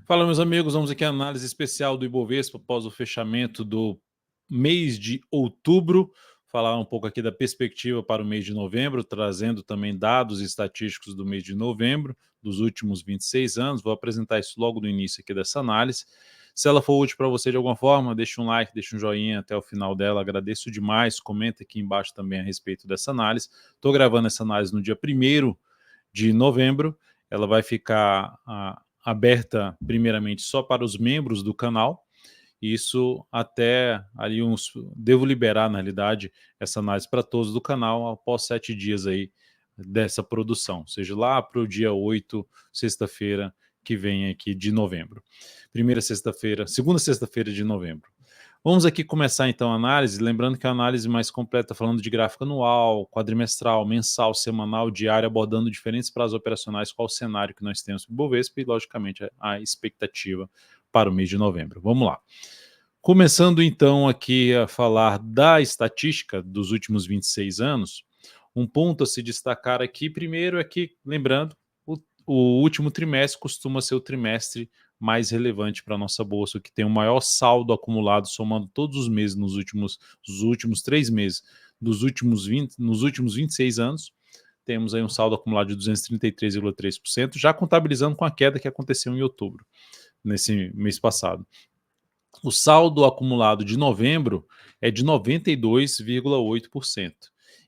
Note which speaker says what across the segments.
Speaker 1: Fala, meus amigos, vamos aqui à análise especial do Ibovespa após o fechamento do mês de outubro, falar um pouco aqui da perspectiva para o mês de novembro, trazendo também dados estatísticos do mês de novembro, dos últimos 26 anos. Vou apresentar isso logo no início aqui dessa análise. Se ela for útil para você de alguma forma, deixa um like, deixa um joinha até o final dela, agradeço demais. Comenta aqui embaixo também a respeito dessa análise. Estou gravando essa análise no dia 1º de novembro, ela vai ficar aberta primeiramente só para os membros do canal, isso até ali devo liberar na realidade essa análise para todos do canal após 7 dias aí dessa produção, seja lá para o dia 8, sexta-feira que vem aqui de novembro. Segunda sexta-feira de novembro. Vamos aqui começar então a análise, lembrando que a análise mais completa falando de gráfico anual, quadrimestral, mensal, semanal, diário, abordando diferentes prazos operacionais, qual o cenário que nós temos para o Bovespa e, logicamente, a expectativa para o mês de novembro. Vamos lá. Começando então aqui a falar da estatística dos últimos 26 anos, um ponto a se destacar aqui, primeiro é que, lembrando, o último trimestre costuma ser o trimestre mais relevante para a nossa bolsa, que tem o maior saldo acumulado, somando todos os meses nos últimos 3 meses, nos últimos 26 anos, temos aí um saldo acumulado de 233,3%, já contabilizando com a queda que aconteceu em outubro, nesse mês passado. O saldo acumulado de novembro é de 92,8%.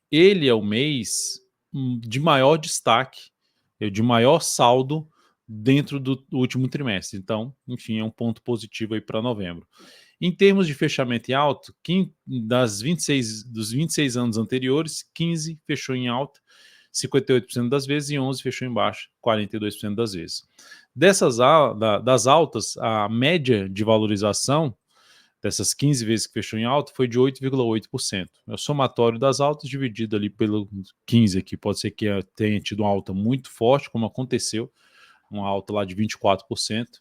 Speaker 1: Ele é o mês de maior destaque, de maior saldo dentro do último trimestre. Então, enfim, é um ponto positivo aí para novembro. Em termos de fechamento em alta, dos 26 anos anteriores, 15 fechou em alta, 58% das vezes, e 11 fechou em baixa, 42% das vezes. Das altas, a média de valorização dessas 15 vezes que fechou em alta foi de 8,8%. É o somatório das altas dividido ali pelo 15 aqui. Pode ser que tenha tido uma alta muito forte, como aconteceu, uma alta lá de 24%,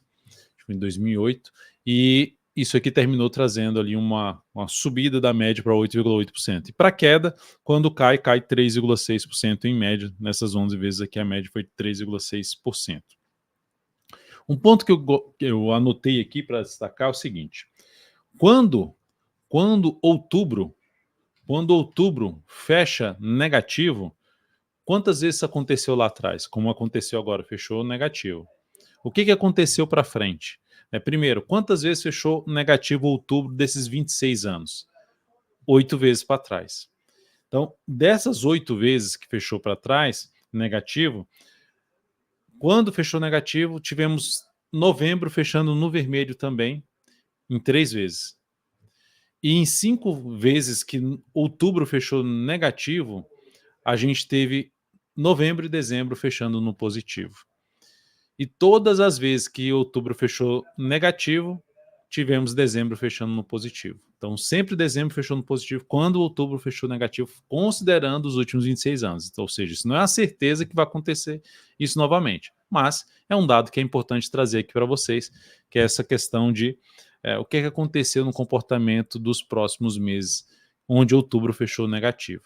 Speaker 1: em 2008, e isso aqui terminou trazendo ali uma subida da média para 8,8%. E para queda, quando cai 3,6% em média. Nessas 11 vezes aqui a média foi 3,6%. Um ponto que eu anotei aqui para destacar é o seguinte: quando outubro fecha negativo, quantas vezes isso aconteceu lá atrás? Como aconteceu agora, fechou negativo. O que aconteceu para frente? Primeiro, quantas vezes fechou negativo outubro desses 26 anos? 8 vezes para trás. Então, dessas 8 vezes que fechou para trás, negativo, quando fechou negativo, tivemos novembro fechando no vermelho também, em 3 vezes. E em 5 vezes que outubro fechou negativo, a gente teve novembro e dezembro fechando no positivo. E todas as vezes que outubro fechou negativo, tivemos dezembro fechando no positivo. Então, sempre dezembro fechou no positivo, quando outubro fechou negativo, considerando os últimos 26 anos. Então, ou seja, isso não é a certeza que vai acontecer isso novamente, mas é um dado que é importante trazer aqui para vocês, que é essa questão de o que aconteceu no comportamento dos próximos meses, onde outubro fechou negativo.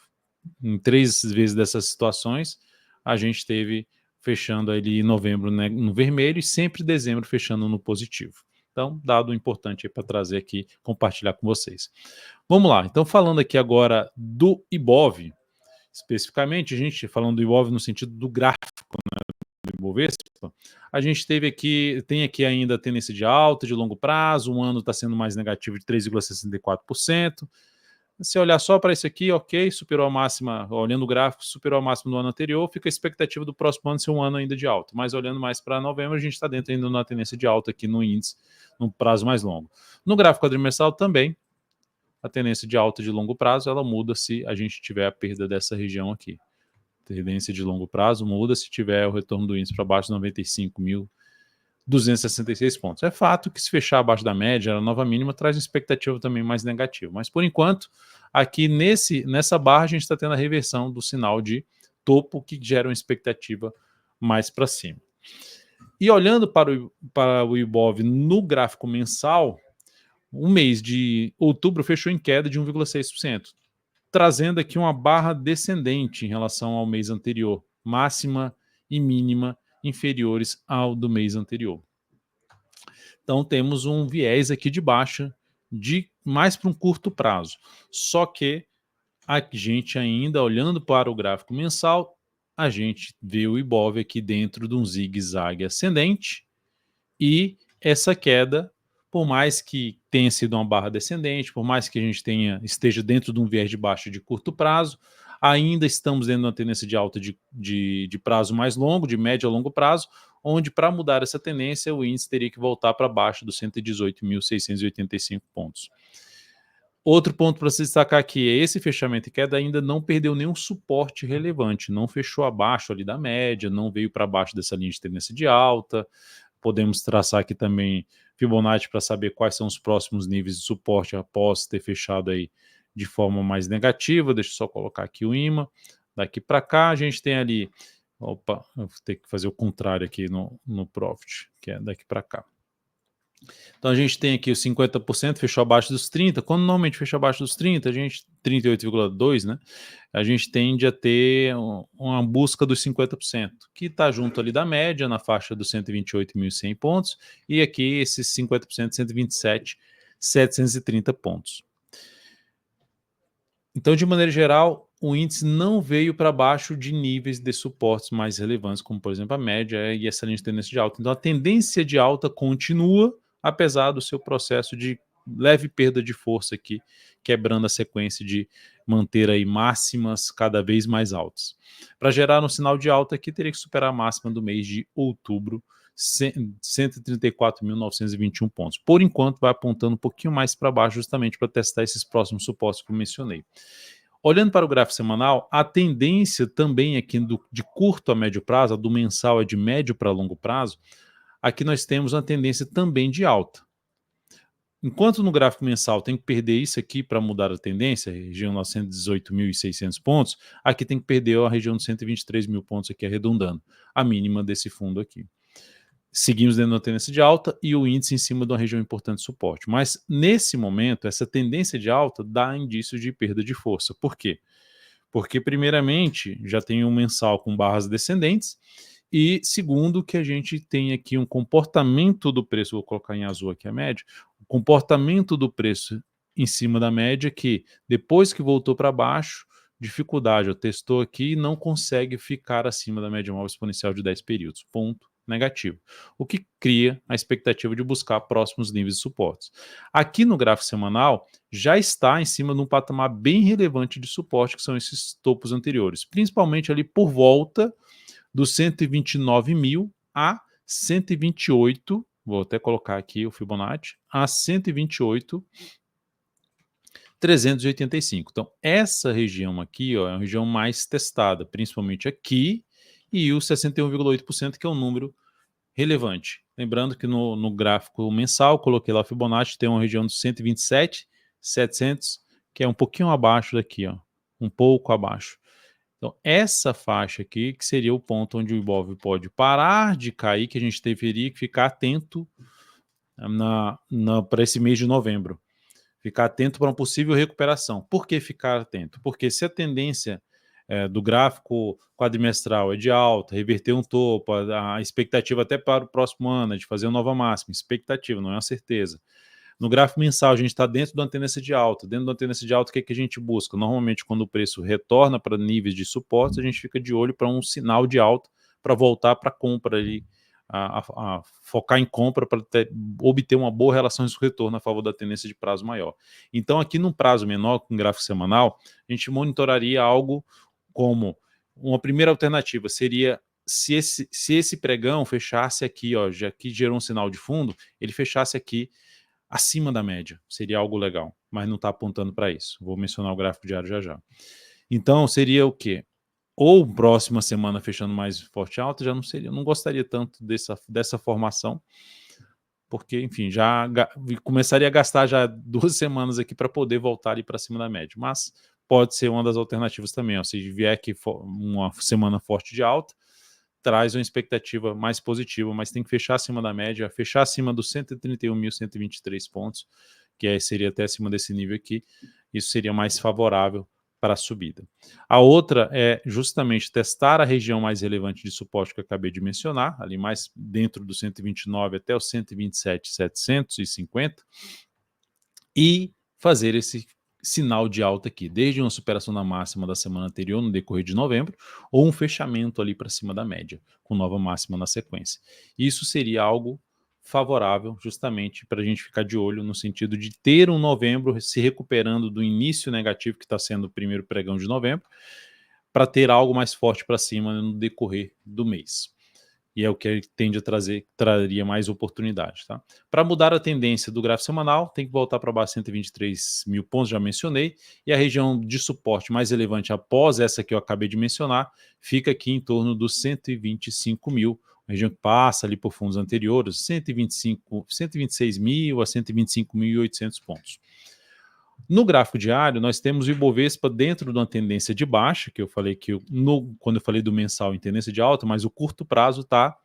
Speaker 1: Em 3 vezes dessas situações, a gente teve fechando ali em novembro, né, no vermelho, e sempre dezembro fechando no positivo. Então, dado importante para trazer aqui, compartilhar com vocês. Vamos lá, então falando aqui agora do Ibov, especificamente, a gente falando do Ibov no sentido do gráfico, né, do Ibovespa, a gente tem aqui ainda a tendência de alta, de longo prazo, um ano está sendo mais negativo de 3,64%, se olhar só para isso aqui, ok, superou a máxima, olhando o gráfico, superou a máxima do ano anterior, fica a expectativa do próximo ano ser um ano ainda de alta. Mas olhando mais para novembro, a gente está dentro ainda na tendência de alta aqui no índice, num prazo mais longo. No gráfico quadrimestral também, a tendência de alta de longo prazo, ela muda se a gente tiver a perda dessa região aqui. Tendência de longo prazo muda se tiver o retorno do índice para baixo de 95.266 pontos. É fato que se fechar abaixo da média, a nova mínima traz uma expectativa também mais negativa. Mas, por enquanto, aqui nessa barra a gente está tendo a reversão do sinal de topo, que gera uma expectativa mais para cima. E olhando para o Ibov no gráfico mensal, o mês de outubro fechou em queda de 1,6%, trazendo aqui uma barra descendente em relação ao mês anterior, máxima e mínima inferiores ao do mês anterior. Então temos um viés aqui de baixa, mais para um curto prazo. Só que a gente ainda, olhando para o gráfico mensal, a gente vê o Ibov aqui dentro de um zigue-zague ascendente, e essa queda, por mais que tenha sido uma barra descendente, por mais que a gente esteja dentro de um viés de baixa de curto prazo, ainda estamos dentro de uma tendência de alta de prazo mais longo, de médio a longo prazo, onde para mudar essa tendência o índice teria que voltar para baixo dos 118.685 pontos. Outro ponto para se destacar aqui é esse fechamento em queda ainda não perdeu nenhum suporte relevante, não fechou abaixo ali da média, não veio para baixo dessa linha de tendência de alta. Podemos traçar aqui também Fibonacci para saber quais são os próximos níveis de suporte após ter fechado aí de forma mais negativa. Deixa eu só colocar aqui o imã. Daqui para cá a gente tem ali, opa, eu vou ter que fazer o contrário aqui no Profit, que é daqui para cá. Então a gente tem aqui os 50%, fechou abaixo dos 30%. Quando normalmente fecha abaixo dos 30%, a gente 38,2%, né? A gente tende a ter uma busca dos 50%, que está junto ali da média, na faixa dos 128.100 pontos, e aqui esses 50%, 127.730 pontos. Então, de maneira geral, o índice não veio para baixo de níveis de suportes mais relevantes, como por exemplo a média e essa linha de tendência de alta. Então, a tendência de alta continua, apesar do seu processo de leve perda de força aqui, quebrando a sequência de manter aí máximas cada vez mais altas. Para gerar um sinal de alta aqui, teria que superar a máxima do mês de outubro, 134.921 pontos. Por enquanto, vai apontando um pouquinho mais para baixo, justamente para testar esses próximos suportes que eu mencionei. Olhando para o gráfico semanal, a tendência também aqui de curto a médio prazo, a do mensal é de médio para longo prazo, aqui nós temos uma tendência também de alta. Enquanto no gráfico mensal tem que perder isso aqui para mudar a tendência, região 918.600 pontos, aqui tem que perder a região de 123 mil pontos aqui arredondando, a mínima desse fundo aqui. Seguimos dentro da tendência de alta e o índice em cima de uma região importante de suporte. Mas, nesse momento, essa tendência de alta dá indícios de perda de força. Por quê? Porque, primeiramente, já tem um mensal com barras descendentes e, segundo, que a gente tem aqui um comportamento do preço, vou colocar em azul aqui a média, o comportamento do preço em cima da média que, depois que voltou para baixo, dificuldade, testou aqui e não consegue ficar acima da média móvel exponencial de 10 períodos. Ponto negativo, o que cria a expectativa de buscar próximos níveis de suportes. Aqui no gráfico semanal, já está em cima de um patamar bem relevante de suporte, que são esses topos anteriores, principalmente ali por volta dos 129 mil a 128, vou até colocar aqui o Fibonacci, a 128.385. Então, essa região aqui ó, é uma região mais testada, principalmente aqui, e o 61,8%, que é um número relevante. Lembrando que no gráfico mensal, coloquei lá o Fibonacci, tem uma região de 127.700, que é um pouquinho abaixo daqui, ó, um pouco abaixo. Então, essa faixa aqui, que seria o ponto onde o Ibov pode parar de cair, que a gente deveria ficar atento para esse mês de novembro. Ficar atento para uma possível recuperação. Por que ficar atento? Porque se a tendência do gráfico quadrimestral é de alta, reverter um topo, a expectativa até para o próximo ano é de fazer uma nova máxima, expectativa, não é uma certeza. No gráfico mensal, a gente está dentro de uma tendência de alta. Dentro de uma tendência de alta, o que, é que a gente busca? Normalmente, quando o preço retorna para níveis de suporte, a gente fica de olho para um sinal de alta para voltar para a compra ali, a focar em compra para obter uma boa relação de retorno a favor da tendência de prazo maior. Então, aqui num prazo menor, com gráfico semanal, a gente monitoraria algo como uma primeira alternativa seria se esse pregão fechasse aqui, ó, já que gerou um sinal de fundo, ele fechasse aqui acima da média, seria algo legal, mas não está apontando para isso. Vou mencionar o gráfico diário já já. Então, seria o quê? Ou próxima semana fechando mais forte alta, já não seria, não gostaria tanto dessa formação, porque, enfim, já começaria a gastar já 2 semanas aqui para poder voltar ali para cima da média, mas pode ser uma das alternativas também, ó, se vier aqui uma semana forte de alta, traz uma expectativa mais positiva, mas tem que fechar acima da média, fechar acima dos 131.123 pontos, que seria até acima desse nível aqui, isso seria mais favorável para a subida. A outra é justamente testar a região mais relevante de suporte que eu acabei de mencionar, ali mais dentro do 129 até o 127,750, e fazer esse sinal de alta aqui, desde uma superação da máxima da semana anterior no decorrer de novembro, ou um fechamento ali para cima da média, com nova máxima na sequência. Isso seria algo favorável justamente para a gente ficar de olho no sentido de ter um novembro se recuperando do início negativo que está sendo o primeiro pregão de novembro, para ter algo mais forte para cima no decorrer do mês. E é o que ele tende a trazer, traria mais oportunidade. Tá? Para mudar a tendência do gráfico semanal, tem que voltar para baixo 123 mil pontos, já mencionei, e a região de suporte mais relevante após essa que eu acabei de mencionar, fica aqui em torno dos 125 mil, a região que passa ali por fundos anteriores, 126 mil a 125.800 pontos. No gráfico diário, nós temos o Ibovespa dentro de uma tendência de baixa, que eu falei que quando eu falei do mensal em tendência de alta, mas o curto prazo está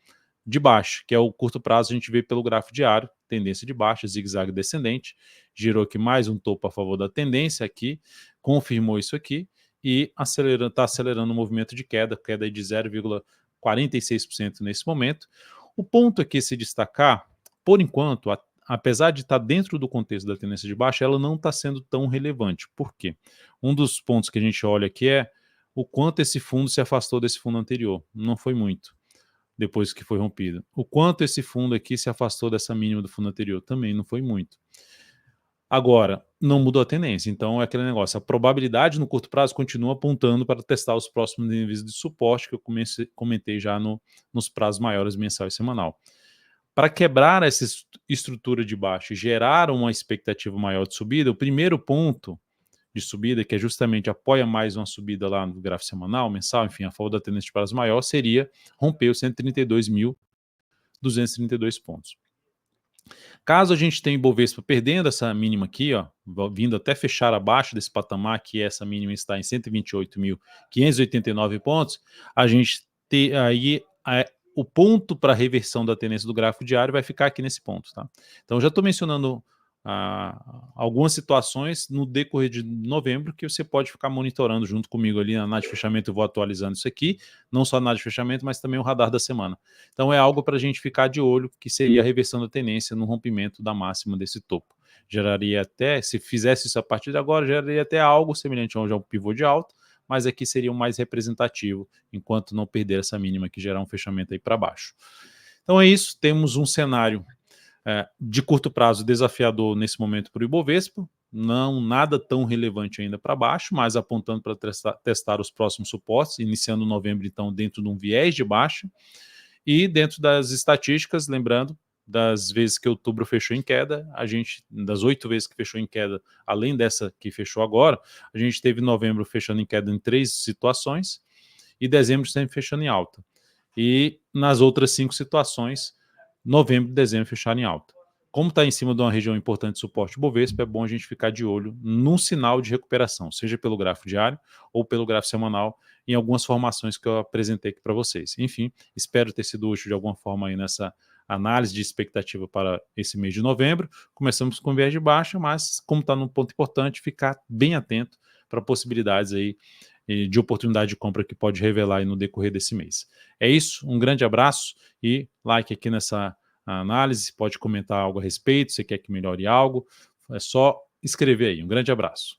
Speaker 1: de baixa, que é o curto prazo a gente vê pelo gráfico diário, tendência de baixa, zigue-zague descendente, girou aqui mais um topo a favor da tendência aqui, confirmou isso aqui e está acelerando o movimento de queda de 0,46% nesse momento. O ponto aqui a se destacar, por enquanto, apesar de estar dentro do contexto da tendência de baixa, ela não está sendo tão relevante. Por quê? Um dos pontos que a gente olha aqui é o quanto esse fundo se afastou desse fundo anterior. Não foi muito, depois que foi rompido. O quanto esse fundo aqui se afastou dessa mínima do fundo anterior. Também não foi muito. Agora, não mudou a tendência. Então é aquele negócio. A probabilidade no curto prazo continua apontando para testar os próximos níveis de suporte que eu comentei já nos prazos maiores mensal e semanal. Para quebrar essa estrutura de baixo e gerar uma expectativa maior de subida, o primeiro ponto de subida, que é justamente apoia mais uma subida lá no gráfico semanal, mensal, enfim, a favor da tendência de prazo maior, seria romper os 132.232 pontos. Caso a gente tenha Ibovespa perdendo essa mínima aqui, ó, vindo até fechar abaixo desse patamar, que essa mínima está em 128.589 pontos, a gente ter aí o ponto para reversão da tendência do gráfico diário vai ficar aqui nesse ponto. Tá? Então, já estou mencionando algumas situações no decorrer de novembro que você pode ficar monitorando junto comigo ali na análise de fechamento. Eu vou atualizando isso aqui, não só a análise de fechamento, mas também o radar da semana. Então, é algo para a gente ficar de olho, que seria a reversão da tendência no rompimento da máxima desse topo. Geraria até, se fizesse isso a partir de agora, geraria até algo semelhante a um pivô de alta, mas aqui seria o mais representativo, enquanto não perder essa mínima que gerar um fechamento aí para baixo. Então é isso, temos um cenário de curto prazo desafiador nesse momento para o Ibovespa, não nada tão relevante ainda para baixo, mas apontando para testar os próximos suportes, iniciando novembro então dentro de um viés de baixa, e dentro das estatísticas, lembrando, das vezes que outubro fechou em queda, das 8 vezes que fechou em queda, além dessa que fechou agora, a gente teve novembro fechando em queda em 3 situações e dezembro sempre fechando em alta. E nas outras 5 situações, novembro e dezembro fecharam em alta. Como está em cima de uma região importante de suporte Bovespa, é bom a gente ficar de olho num sinal de recuperação, seja pelo gráfico diário ou pelo gráfico semanal, em algumas formações que eu apresentei aqui para vocês. Enfim, espero ter sido útil de alguma forma aí nessa análise de expectativa para esse mês de novembro. Começamos com viés de baixa, mas como está num ponto importante, ficar bem atento para possibilidades aí de oportunidade de compra que pode revelar aí no decorrer desse mês. É isso, um grande abraço e like aqui nessa análise, pode comentar algo a respeito, se quer que melhore algo, é só escrever aí. Um grande abraço.